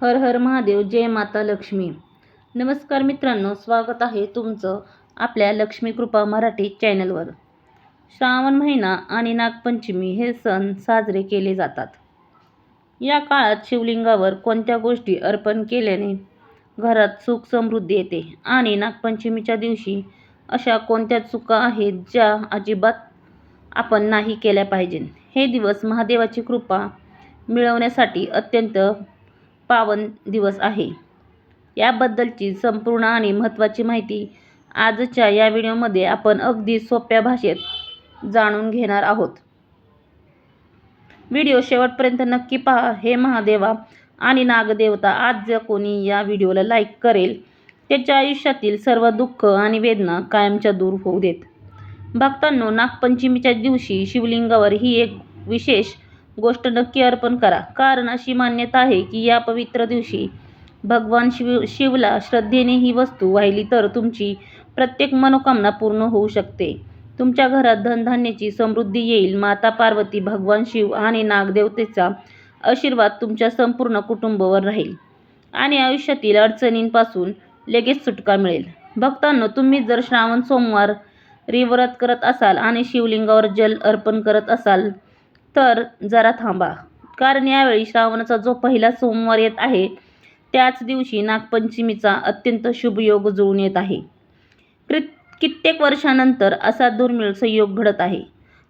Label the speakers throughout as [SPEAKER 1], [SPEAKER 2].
[SPEAKER 1] हर हर महादेव. जय माता लक्ष्मी. नमस्कार मित्रांनो, स्वागत आहे तुमचं आपल्या लक्ष्मी कृपा मराठी चॅनलवर. श्रावण महिना आणि नागपंचमी हे सण साजरे केले जातात. या काळात शिवलिंगावर कोणत्या गोष्टी अर्पण केल्याने घरात सुख समृद्धी येते आणि नागपंचमीच्या दिवशी अशा कोणत्या चुका आहेत ज्या अजिबात आपण नाही केल्या पाहिजे. हे दिवस महादेवाची कृपा मिळवण्यासाठी अत्यंत पावन दिवस आहे. याबद्दलची संपूर्ण आणि महत्त्वाची माहिती आजच्या या व्हिडिओमध्ये आपण अगदी सोप्या भाषेत जाणून घेणार आहोत. व्हिडिओ शेवटपर्यंत नक्की पहा. हे महादेवा आणि नागदेवता आज जर कोणी या व्हिडिओला लाईक करेल त्याच्या आयुष्यातील सर्व दुःख आणि वेदना कायमच्या दूर होऊ देत. भक्तांनो, नागपंचमीच्या दिवशी शिवलिंगावर ही एक विशेष गोष्ट नक्की अर्पण करा, कारण अशी मान्यता आहे की या पवित्र दिवशी भगवान शिवला श्रद्धेने ही वस्तू वाहिली तर तुमची प्रत्येक मनोकामना पूर्ण होऊ शकते. तुमच्या घरात धनधान्याची समृद्धी येईल. माता पार्वती, भगवान शिव आणि नागदेवतेचा आशीर्वाद तुमच्या संपूर्ण कुटुंबावर राहील आणि आयुष्यातील अडचणींपासून लगेच सुटका मिळेल. भक्तांनो, तुम्ही जर श्रावण सोमवार व्रत करत असाल आणि शिवलिंगावर जल अर्पण करत असाल तर जरा थांबा, कारण यावेळी श्रावणाचा जो पहिला सोमवार येत आहे त्याच दिवशी नागपंचमीचा अत्यंत शुभ योग जुळून येत आहे. कित्येक वर्षानंतर असा दुर्मिळ संयोग घडत आहे.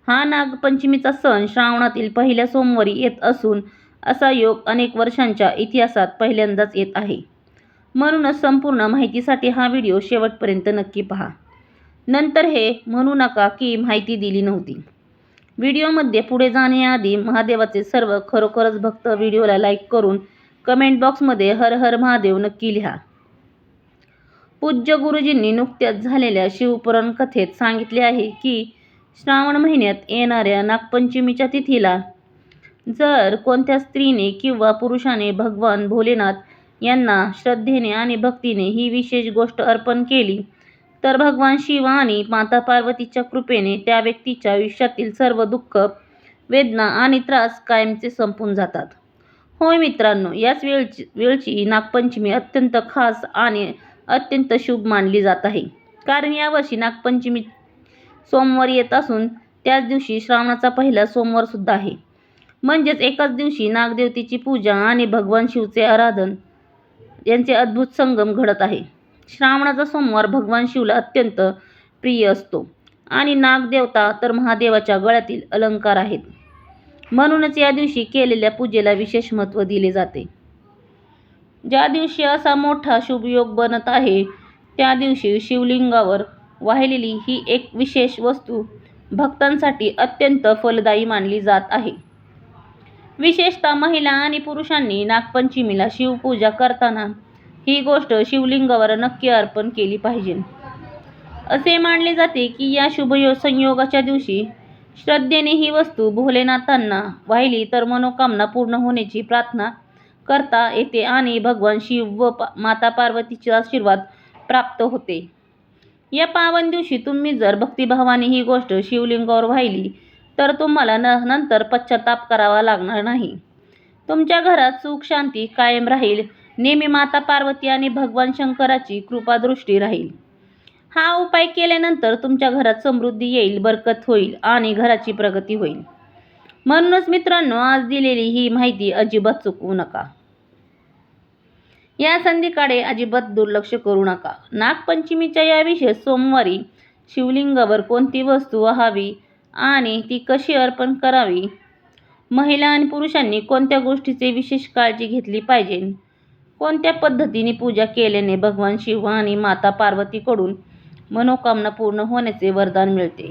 [SPEAKER 1] हा नागपंचमीचा सण श्रावणातील पहिल्या सोमवारी येत असून असा योग अनेक वर्षांच्या इतिहासात पहिल्यांदाच येत आहे. म्हणूनच संपूर्ण माहितीसाठी हा व्हिडिओ शेवटपर्यंत नक्की पहा. नंतर हे म्हणू नका की माहिती दिली नव्हती. व्हिडिओमध्ये पुढे जाण्याआधी महादेवाचे सर्व खरोखरच भक्त व्हिडिओला लाईक करून कमेंट बॉक्समध्ये हर हर महादेव नक्की लिहा. पूज्य गुरुजींनी नुकत्याच झालेल्या शिवपुराण कथेत सांगितले आहे की श्रावण महिन्यात येणाऱ्या नागपंचमीच्या तिथीला जर कोणत्या स्त्रीने किंवा पुरुषाने भगवान भोलेनाथ यांना श्रद्धेने आणि भक्तीने ही विशेष गोष्ट अर्पण केली तर भगवान शिव आणि माता पार्वतीच्या कृपेने त्या व्यक्तीच्या आयुष्यातील सर्व दुःख, वेदना आणि त्रास कायमचे संपून जातात. होय मित्रांनो, याच वेळची नागपंचमी अत्यंत खास आणि अत्यंत शुभ मानली जात आहे, कारण यावर्षी नागपंचमी सोमवार येत असून त्याच दिवशी श्रावणाचा पहिला सोमवार सुद्धा आहे. म्हणजेच एकाच दिवशी नागदेवतेची पूजा आणि भगवान शिवचे आराधन यांचे अद्भुत संगम घडत आहे. श्रावणाचा सोमवार भगवान शिवला अत्यंत प्रिय असतो आणि नागदेवता तर महादेवाच्या गळ्यातील अलंकार आहेत. म्हणूनच या दिवशी केलेल्या पूजेला विशेष महत्त्व दिले जाते. ज्या दिवशी असा मोठा शुभयोग बनत आहे त्या दिवशी शिवलिंगावर वाहिलेली ही एक विशेष वस्तू भक्तांसाठी अत्यंत फलदायी मानली जात आहे. विशेषतः महिला आणि पुरुषांनी नागपंचमीला शिवपूजा करताना ही गोष्ट शिवलिंगावर नक्की अर्पण केली पाहिजे. असे मानले जाते की या शुभ संयोगाच्या दिवशी श्रद्धेने ही वस्तू भोलेनाथांना वाहिली तर मनोकामना पूर्ण होण्याची प्रार्थना करता येते आणि भगवान शिव व माता पार्वतीचे आशीर्वाद प्राप्त होते. या पावन दिवशी तुम्ही जर भक्तिभावाने ही गोष्ट शिवलिंगावर वाहिली तर तुम्हाला नंतर पश्चाताप करावा लागणार नाही. तुमच्या घरात सुख शांती कायम राहील. नेहमी माता पार्वती आणि भगवान शंकराची कृपादृष्टी राहील. हा उपाय केल्यानंतर तुमच्या घरात समृद्धी येईल, बरकत होईल आणि घराची प्रगती होईल. म्हणूनच मित्रांनो, आज दिलेली ही माहिती अजिबात चुकवू नका. या संधीकडे अजिबात दुर्लक्ष करू नका. नागपंचमीच्या या विशेष सोमवारी शिवलिंगावर कोणती वस्तू वाहावी आणि ती कशी अर्पण करावी, महिला आणि पुरुषांनी कोणत्या गोष्टीची विशेष काळजी घेतली पाहिजे, कोणत्या पद्धतीने पूजा केल्याने भगवान शिव आणि माता पार्वतीकडून मनोकामना पूर्ण होण्याचे वरदान मिळते,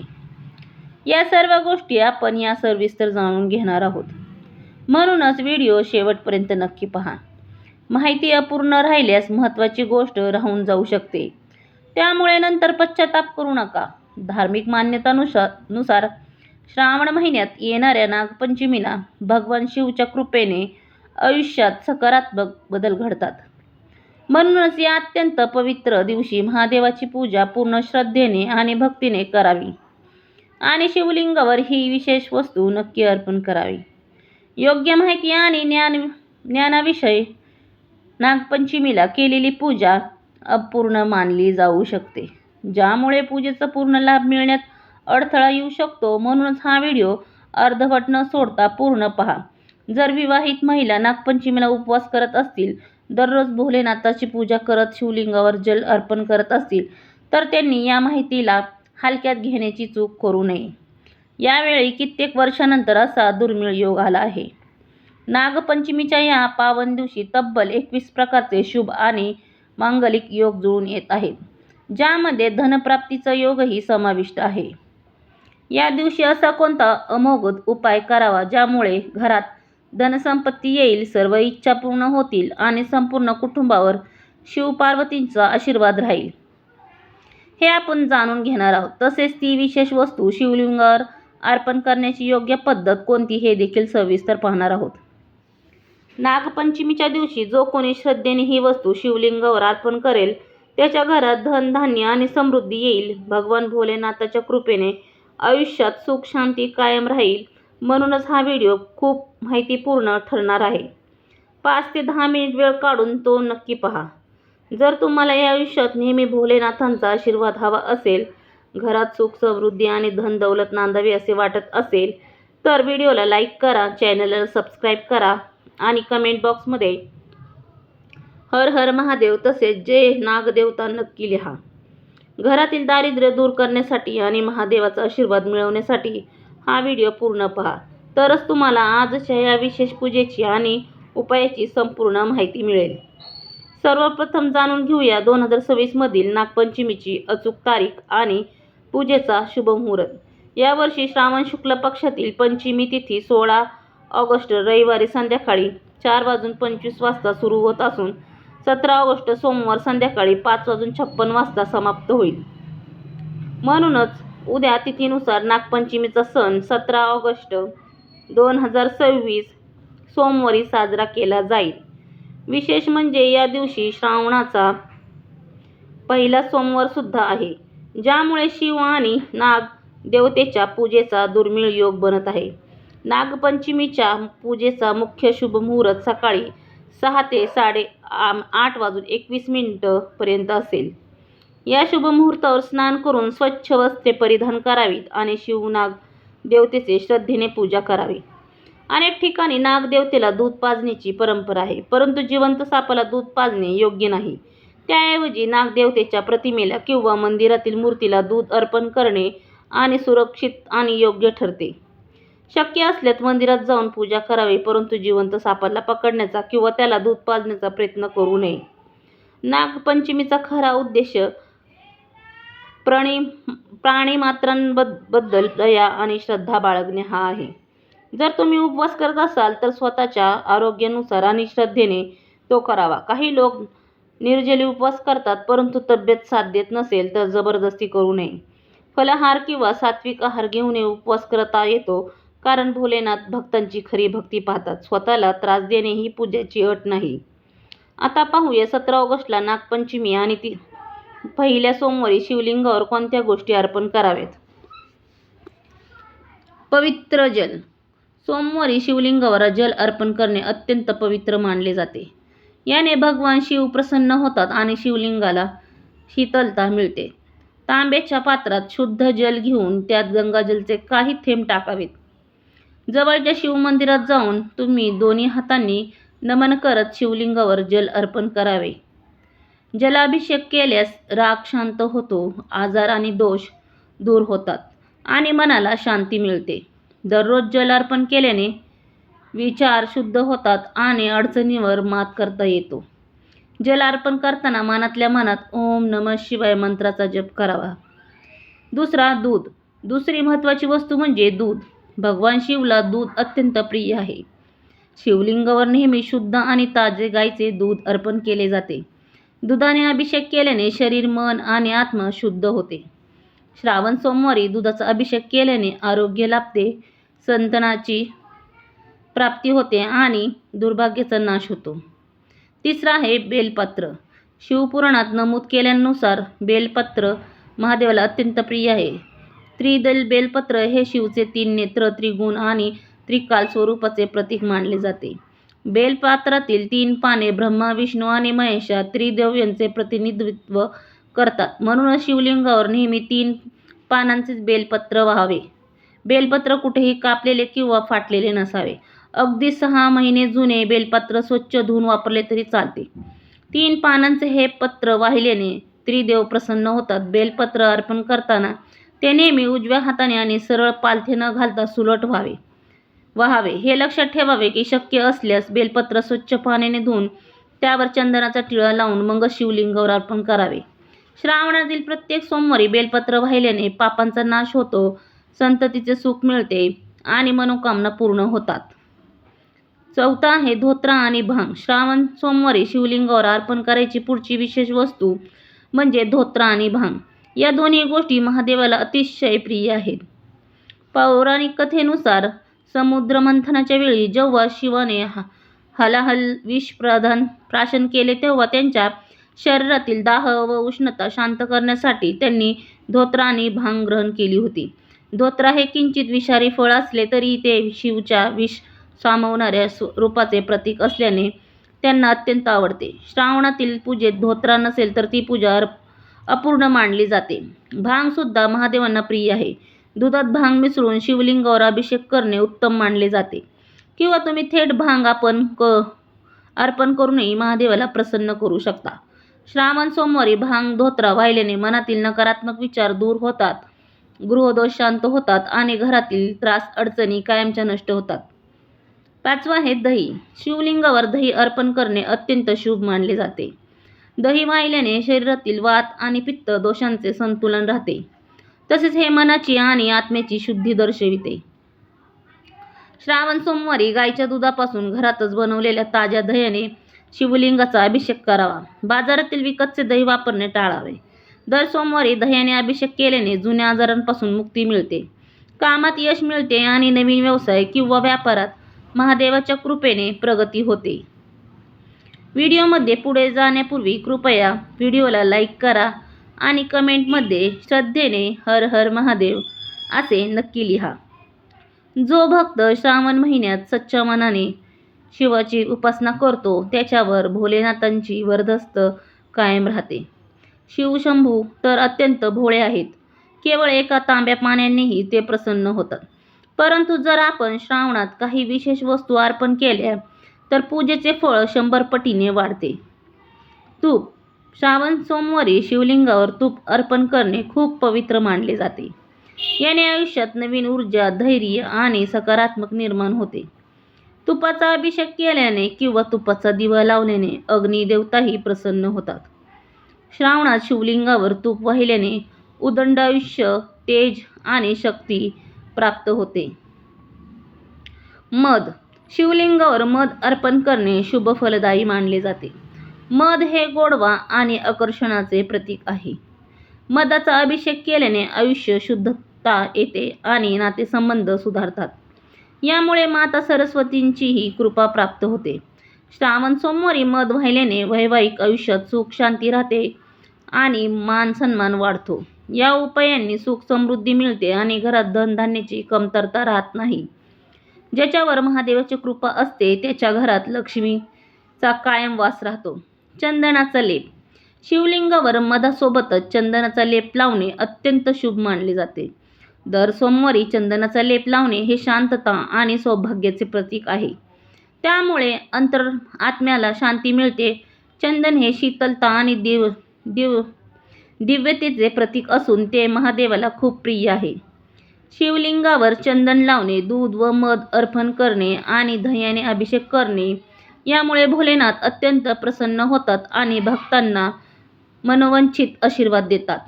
[SPEAKER 1] या सर्व गोष्टी आपण या सविस्तर जाणून घेणार आहोत. म्हणूनच व्हिडिओ शेवटपर्यंत नक्की पहा. माहिती अपूर्ण राहिल्यास महत्त्वाची गोष्ट राहून जाऊ शकते, त्यामुळे नंतर पश्चाताप करू नका. धार्मिक मान्यतानुसार श्रावण महिन्यात येणाऱ्या नागपंचमीला भगवान शिवच्या कृपेने आयुष्यात सकारात्मक बदल घडतात. म्हणूनच या अत्यंत पवित्र दिवशी महादेवाची पूजा पूर्ण श्रद्धेने आणि भक्तीने करावी आणि शिवलिंगावर ही विशेष वस्तू नक्की अर्पण करावी. योग्य माहिती आणि ज्ञानाविषयी नागपंचमीला केलेली पूजा अपूर्ण मानली जाऊ शकते, ज्यामुळे पूजेचा पूर्ण लाभ मिळण्यात अडथळा येऊ शकतो. म्हणूनच हा व्हिडिओ अर्धवट न सोडता पूर्ण पहा. जर विवाहित महिला नागपंचमीला उपवास करत असतील, दररोज भोलेनाथाची पूजा करत शिवलिंगावर जल अर्पण करत असतील, तर त्यांनी या माहितीला हलक्यात घेण्याची चूक करू नये. यावेळी कित्येक वर्षानंतर असा दुर्मिळ योग आला आहे. नागपंचमीच्या या पावन दिवशी तब्बल 21 प्रकारचे शुभ आणि मांगलिक योग जुळून येत आहेत, ज्यामध्ये धनप्राप्तीचा योगही समाविष्ट आहे. या दिवशी असा कोणता अमोघ उपाय करावा ज्यामुळे घरात धनसंपत्ती येईल, सर्व इच्छा पूर्ण होतील आणि संपूर्ण कुटुंबावर शिवपार्वतींचा आशीर्वाद राहील, हे आपण जाणून घेणार आहोत. तसेच ती विशेष वस्तू शिवलिंगावर अर्पण करण्याची योग्य पद्धत कोणती हे देखील सविस्तर पाहणार आहोत. नागपंचमीच्या दिवशी जो कोणी श्रद्धेने ही वस्तू शिवलिंगावर अर्पण करेल, त्याच्या घरात धन, धान्य आणि समृद्धी येईल. भगवान भोलेनाथाच्या कृपेने आयुष्यात सुख शांती कायम राहील. म्हणूनच हा व्हिडिओ खूप माहितीपूर्ण ठरणार आहे. 5 ते 10 मिनिट वेळ काढून तो नक्की पहा. जर तुम्हाला या आयुष्यात नेहमी भोलेनाथांचा आशीर्वाद हवा असेल, घरात सुख समृद्धी आणि धन दौलत नांदावी असे वाटत असेल, तर व्हिडिओला लाईक करा, चॅनलला सबस्क्राईब करा आणि कमेंट बॉक्समध्ये हर हर महादेव तसेच जय नागदेवता नक्की लिहा. घरातील दारिद्र्य दूर करण्यासाठी आणि महादेवाचा आशीर्वाद मिळवण्यासाठी हा व्हिडिओ पूर्ण पहा. तरच तुम्हाला आजच्या या विशेष पूजेची आणि उपायाची संपूर्ण माहिती मिळेल. सर्वप्रथम जाणून घेऊया 2026 मधील नागपंचमीची अचूक तारीख आणि पूजेचा शुभ मुहूर्त. यावर्षी श्रावण शुक्ल पक्षातील पंचमी तिथी 16 ऑगस्ट रविवारी संध्याकाळी 4:25 सुरू होत असून 17 ऑगस्ट सोमवार संध्याकाळी 5:56 समाप्त होईल. म्हणूनच उद्या तिथीनुसार नागपंचमीचा सण 17 ऑगस्ट 2026 सोमवारी साजरा केला जाईल. विशेष म्हणजे या दिवशी श्रावणाचा पहिला सोमवार सुद्धा आहे, ज्यामुळे शिव आणि नाग देवतेच्या पूजेचा दुर्मिळ योग बनत आहे. नागपंचमीच्या पूजेचा मुख्य शुभ मुहूर्त सकाळी 6 ते 8:21 पर्यंत असेल. या शुभ मुहूर्तावर स्नान करून स्वच्छ वस्त्रे परिधान करावीत आणि शिवनाग देवतेचे श्रद्धेने पूजा करावी. अनेक ठिकाणी नागदेवतेला दूध पाजण्याची परंपरा आहे, परंतु जिवंत सापाला दूध पाजणे योग्य नाही. त्याऐवजी नागदेवतेच्या प्रतिमेला किंवा मंदिरातील मूर्तीला दूध अर्पण करणे आणि सुरक्षित आणि योग्य ठरते. शक्य असल्यास मंदिरात जाऊन पूजा करावी, परंतु जिवंत सापाला पकडण्याचा किंवा त्याला दूध पाजण्याचा प्रयत्न करू नये. नागपंचमीचा खरा उद्देश प्राणीमात्रांबद्दल दया आणि श्रद्धा बाळगणे हा आहे. जर तुम्ही उपवास करत असाल तर स्वतःच्या आरोग्यानुसार आणि श्रद्धेने तो करावा. काही लोक निर्जली उपवास करतात, परंतु तब्येत साथ देत नसेल तर जबरदस्ती करू नये. फलाहार किंवा सात्विक आहार घेऊन उपवास करता येतो, कारण भोलेनाथ भक्तांची खरी भक्ती पाहतात. स्वतःला त्रास देणे ही पूजेची अट नाही. आता पाहूया 17 ऑगस्टला नागपंचमी आणि ती पहिल्या सोमवारी शिवलिंगावर कोणत्या गोष्टी अर्पण कराव्यात. पवित्र जल. सोमवारी शिवलिंगावर जल अर्पण करणे अत्यंत पवित्र मानले जाते. याने भगवान शिव प्रसन्न होतात आणि शिवलिंगाला शीतलता मिळते. तांब्याच्या पात्रात शुद्ध जल घेऊन त्यात गंगाजलचे काही थेंब टाकावेत. जवळच्या शिवमंदिरात जाऊन तुम्ही दोन्ही हातांनी नमन करत शिवलिंगावर जल अर्पण करावे. जलाभिषेक केल्यास राग शांत होतो, आजार आणि दोष दूर होतात आणि मनाला शांती मिळते. दररोज जल अर्पण केल्याने विचार शुद्ध होतात आणि अडचणीवर मात करता येतो. जल अर्पण करताना मनातल्या मनात ओम नमः शिवाय मंत्राचा जप करावा. दूध. दुसरी महत्त्वाची वस्तू म्हणजे दूध. भगवान शिवला दूध अत्यंत प्रिय आहे. शिवलिंगावर नेहमी शुद्ध आणि ताजे गाईचे दूध अर्पण केले जाते. दुधाने अभिषेक केल्याने शरीर, मन आणि आत्मा शुद्ध होते. श्रावण सोमवारी दुधाचा अभिषेक केल्याने आरोग्य लाभते, संतानाची प्राप्ती होते आणि दुर्भाग्याचा नाश होतो. तिसरा आहे बेलपत्र. शिवपुराणात नमूद केल्यानुसार बेलपत्र महादेवाला अत्यंत प्रिय आहे. त्रिदल बेलपत्र हे शिवचे 3 नेत्र, त्रिगुण आणि त्रिकाल स्वरूपाचे प्रतीक मानले जाते. बेलपात्रातील 3 पाने ब्रह्मा, विष्णू आणि महेश या त्रिदेव यांचे प्रतिनिधित्व करतात. म्हणूनच शिवलिंगावर नेहमी 3 पानांचेच बेलपत्र व्हावे. बेलपत्र कुठेही कापलेले किंवा फाटलेले नसावे. अगदी 6 महिने जुने बेलपत्र स्वच्छ धुवून वापरले तरी चालते. 3 पानांचे हे पत्र वाहिल्याने त्रिदेव प्रसन्न होतात. बेलपत्र अर्पण करताना ते नेहमी उजव्या हाताने आणि सरळ पालथे न घालता सुलट व्हावे. हे लक्षात ठेवावे की शक्य असल्यास बेलपत्र स्वच्छ पाण्याने धुवून त्यावर चंदनाचा टिळा लावून मगच शिवलिंगावर अर्पण करावे. श्रावणातील प्रत्येक सोमवारी बेलपत्र वाहिल्याने पापांचा नाश होतो, संततीचे सुख मिळते आणि मनोकामना पूर्ण होतात. 4 आहे धोत्रा आणि भांग. श्रावण सोमवारी शिवलिंगावर अर्पण करायची पुढची विशेष वस्तू म्हणजे धोत्रा आणि भांग. या दोन्ही गोष्टी महादेवाला अतिशय प्रिय आहेत. पौराणिक कथेनुसार समुद्रमंथनाच्या वेळी जेव्हा शिवाने हलाहल विष प्राशन केले तेव्हा त्यांच्या शरीरातील दाह व उष्णता शांत करण्यासाठी त्यांनी धोत्रा आणि भांग ग्रहण केली होती. धोत्रा हे किंचित विषारी फळ असले तरी ते शिवच्या विष सामावणाऱ्या रूपाचे प्रतीक असल्याने त्यांना अत्यंत आवडते. श्रावणातील पूजेत धोत्रा नसेल तर ती पूजा अपूर्ण मानली जाते. भांग सुद्धा महादेवांना प्रिय आहे. दुधात भांग मिसळून शिवलिंगावर अभिषेक करणे उत्तम मानले जाते. किंवा तुम्ही थेट भांग अर्पण करूनही महादेवाला प्रसन्न करू शकता. श्रावण सोमवारी भांग धोत्रा वाहिल्याने मनातील नकारात्मक विचार दूर होतात, गृहदोष शांत होतात आणि घरातील त्रास अडचणी कायमच्या नष्ट होतात. 5 आहे दही. शिवलिंगावर दही अर्पण करणे अत्यंत शुभ मानले जाते. दही वाहिल्याने शरीरातील वात आणि पित्त दोषांचे संतुलन राहते. तसेच हे मनाची आणि आत्म्याची शुद्धी दर्शविते. श्रावण सोमवारी गायीच्या दुधापासून घरातच बनवलेल्या ताज्या दह्याने शिवलिंगाचा अभिषेक करावा. बाजारातील विकतचे दही वापरणे टाळावे. दर सोमवारी दह्याने अभिषेक केल्याने जुन्या आजारांपासून मुक्ती मिळते, कामात यश मिळते आणि नवीन व्यवसाय किंवा व्यापारात महादेवाच्या कृपेने प्रगती होते. व्हिडिओमध्ये पुढे जाण्यापूर्वी कृपया व्हिडिओला लाईक करा आणि कमेंटमध्ये श्रद्धेने हर हर महादेव असे नक्की लिहा. जो भक्त श्रावण महिन्यात सच्च्या मनाने शिवाची उपासना करतो त्याच्यावर भोलेनाथांची वरदहस्त कायम राहते. शिवशंभू तर अत्यंत भोळे आहेत. केवळ एका तांब्या पाण्यानेही ते प्रसन्न होतात. परंतु जर आपण श्रावणात काही विशेष वस्तू अर्पण केल्या तर पूजेचे फळ 100 पटीने वाढते. तूप. श्रावण सोमवारी शिवलिंगावर तूप अर्पण करणे खूप पवित्र मानले जाते. याने आयुष्यात नवीन ऊर्जा, धैर्य आणि सकारात्मक निर्माण होते. तुपाचा अभिषेक केल्याने किंवा तुपाचा दिवा लावल्याने अग्निदेवताही प्रसन्न होतात. श्रावणात शिवलिंगावर तूप वाहिल्याने उदंड आयुष्य, तेज आणि शक्ती प्राप्त होते. मध. शिवलिंगावर मध अर्पण करणे शुभ फलदायी मानले जाते. मध हे गोडवा आणि आकर्षणाचे प्रतीक आहे. मधाचा अभिषेक केल्याने आयुष्य शुद्धता येते आणि नातेसंबंध सुधारतात. यामुळे माता सरस्वतींचीही कृपा प्राप्त होते. श्रावण सोमवारी मध वाहिल्याने वैवाहिक आयुष्यात सुख शांती राहते आणि मान सन्मान वाढतो. या उपायांनी सुख समृद्धी मिळते आणि घरात धनधान्याची कमतरता राहत नाही. ज्याच्यावर महादेवाची कृपा असते त्याच्या घरात लक्ष्मीचा कायम वास राहतो. चंदनाचा लेप. शिवलिंगावर मधासोबतच चंदनाचा लेप लावणे अत्यंत शुभ मानले जाते. दर सोमवारी चंदनाचा लेप लावणे हे शांतता आणि सौभाग्याचे प्रतीक आहे. त्यामुळे आत्म्याला शांती मिळते. चंदन हे शीतलता आणि दिव्यतेचे प्रतीक असून ते महादेवाला खूप प्रिय आहे. शिवलिंगावर चंदन लावणे, दूध व मध अर्पण करणे आणि दह्याने अभिषेक करणे यामुळे भोलेनाथ अत्यंत प्रसन्न होतात आणि भक्तांना मनोवांछित आशीर्वाद देतात.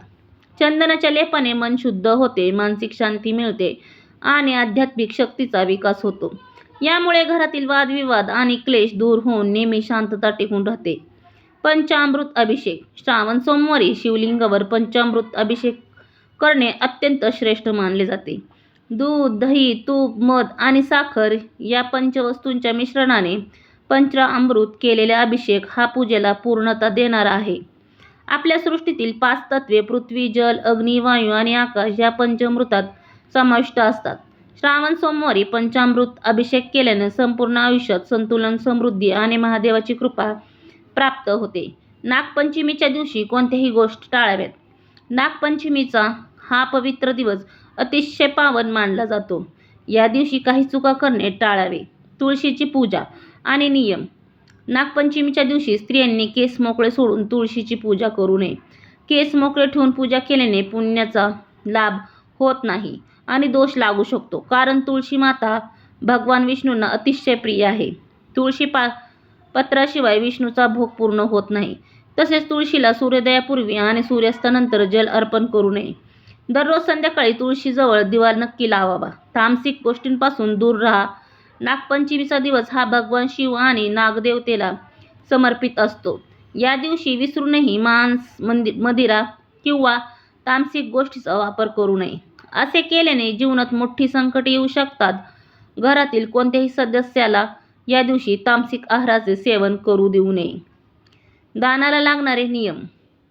[SPEAKER 1] चंदनाच्या लेपाने मन शुद्ध होते, मानसिक शांती मिळते आणि आध्यात्मिक शक्तीचा विकास होतो. यामुळे घरातील वादविवाद आणि क्लेश दूर होऊन नेहमी शांतता टिकून राहते. पंचामृत अभिषेक. श्रावण सोमवारी शिवलिंगावर पंचामृत अभिषेक करणे अत्यंत श्रेष्ठ मानले जाते. दूध, दही, तूप, मध आणि साखर या पंचवस्तूंच्या मिश्रणाने पंचामृत केलेला अभिषेक हा पूजेला पूर्णता देणारा आहे. आपल्या सृष्टीतील 5 तत्वे पृथ्वी, जल, अग्नी, वायू आणि आकाश या पंचामृतात समाविष्ट असतात. श्रावण सोमवारी पंचामृत अभिषेक केल्याने संपूर्ण आयुष्यात संतुलन, समृद्धी आणि महादेवाची कृपा प्राप्त होते. नागपंचमीच्या दिवशी कोणत्याही गोष्टी टाळाव्यात. नागपंचमीचा हा पवित्र दिवस अतिशय पावन मानला जातो. या दिवशी काही चुका करणे टाळावे. तुळशीची पूजा आणि नियम. नागपंचमीच्या दिवशी स्त्रियांनी केस मोकळे सोडून तुळशीची पूजा करू नये. केस मोकळे ठेवून पूजा केल्याने पुण्याचा लाभ होत नाही आणि दोष लागू शकतो. कारण तुळशी माता भगवान विष्णूंना अतिशय प्रिय आहे. तुळशी पत्राशिवाय विष्णूचा भोग पूर्ण होत नाही. तसेच तुळशीला सूर्योदयापूर्वी आणि सूर्यास्तानंतर जल अर्पण करू नये. दररोज संध्याकाळी तुळशीजवळ दिवा नक्की लावावा. तामसिक गोष्टींपासून दूर राहा. नागपंचमीचा दिवस हा भगवान शिव आणि नागदेवतेला समर्पित असतो. या दिवशी विसरूनही मांस, मदिरा किंवा तामसिक गोष्टीचा वापर करू नये. असे केल्याने जीवनात मोठी संकटे येऊ शकतात. घरातील कोणत्याही सदस्याला या दिवशी तामसिक आहाराचे सेवन करू देऊ नये. दानाला लागणारे नियम.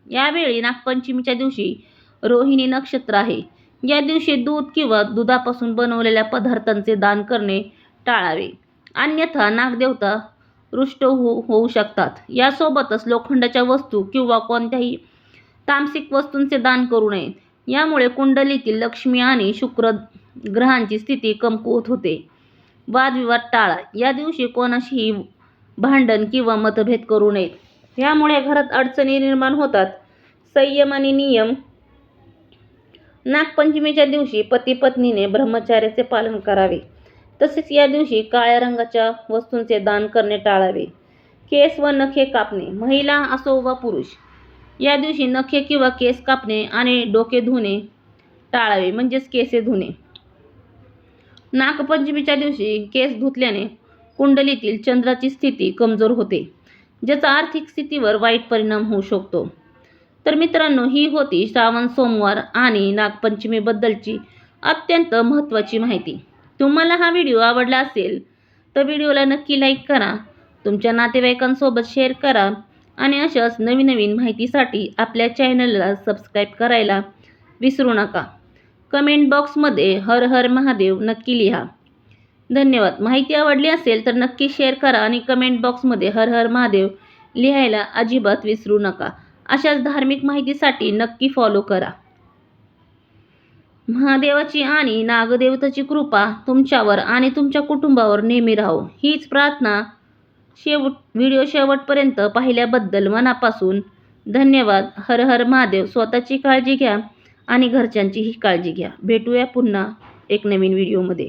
[SPEAKER 1] यावेळी नागपंचमीच्या दिवशी रोहिणी नक्षत्र आहे. या दिवशी दूध किंवा दुधापासून बनवलेल्या पदार्थांचे दान करणे टाळावे, अन्यथा नागदेवता रुष्ट होऊ शकतात. यासोबतच लोखंडाच्या वस्तू किंवा कोणत्याही तामसिक वस्तूंचे दान करू नये. यामुळे कुंडलीतील लक्ष्मी आणि शुक्र ग्रहांची स्थिती कमकुवत होते. वादविवाद टाळा. या दिवशी कोणाशीही भांडण किंवा मतभेद करू नयेत. यामुळे घरात अडचणी निर्माण होतात. संयम आणि नियम. नागपंचमीच्या दिवशी पती पत्नीने ब्रह्मचर्याचे पालन करावे. तसेच या दिवशी काळ्या रंगाच्या वस्तूंचे दान करणे टाळावे. केस व नखे कापणे. महिला असो वा पुरुष या दिवशी नखे किंवा केस कापणे आणि डोके धुणे टाळावे, म्हणजेच केसे धुणे. नागपंचमीच्या दिवशी केस धुतल्याने कुंडलीतील चंद्राची स्थिती कमजोर होते, ज्याचा आर्थिक स्थितीवर वाईट परिणाम होऊ शकतो. तर मित्रांनो, ही होती श्रावण सोमवार आणि नागपंचमीबद्दलची अत्यंत महत्त्वाची माहिती. तुम्हाला हा व्हिडिओ आवडला असेल तर व्हिडिओला नक्की लाईक करा, तुमच्या नातेवाईकांसोबत शेअर करा आणि अशाच नवीन माहितीसाठी आपल्या चॅनलला सबस्क्राईब करायला विसरू नका. कमेंट बॉक्समध्ये हर हर महादेव नक्की लिहा. धन्यवाद. माहिती आवडली असेल तर नक्की शेअर करा आणि कमेंट बॉक्समध्ये हर हर महादेव लिहायला अजिबात विसरू नका. अशाच धार्मिक माहितीसाठी नक्की फॉलो करा. महादेवाची आणि नागदेवतेची कृपा तुमच्यावर आणि तुमच्या कुटुंबावर नेहमी राहो, हीच प्रार्थना. व्हिडिओ शेवटपर्यंत पाहिल्याबद्दल मनापासून धन्यवाद. हर हर महादेव. स्वतःची काळजी घ्या आणि घरच्यांचीही काळजी घ्या. भेटूया पुन्हा एक नवीन व्हिडिओमध्ये.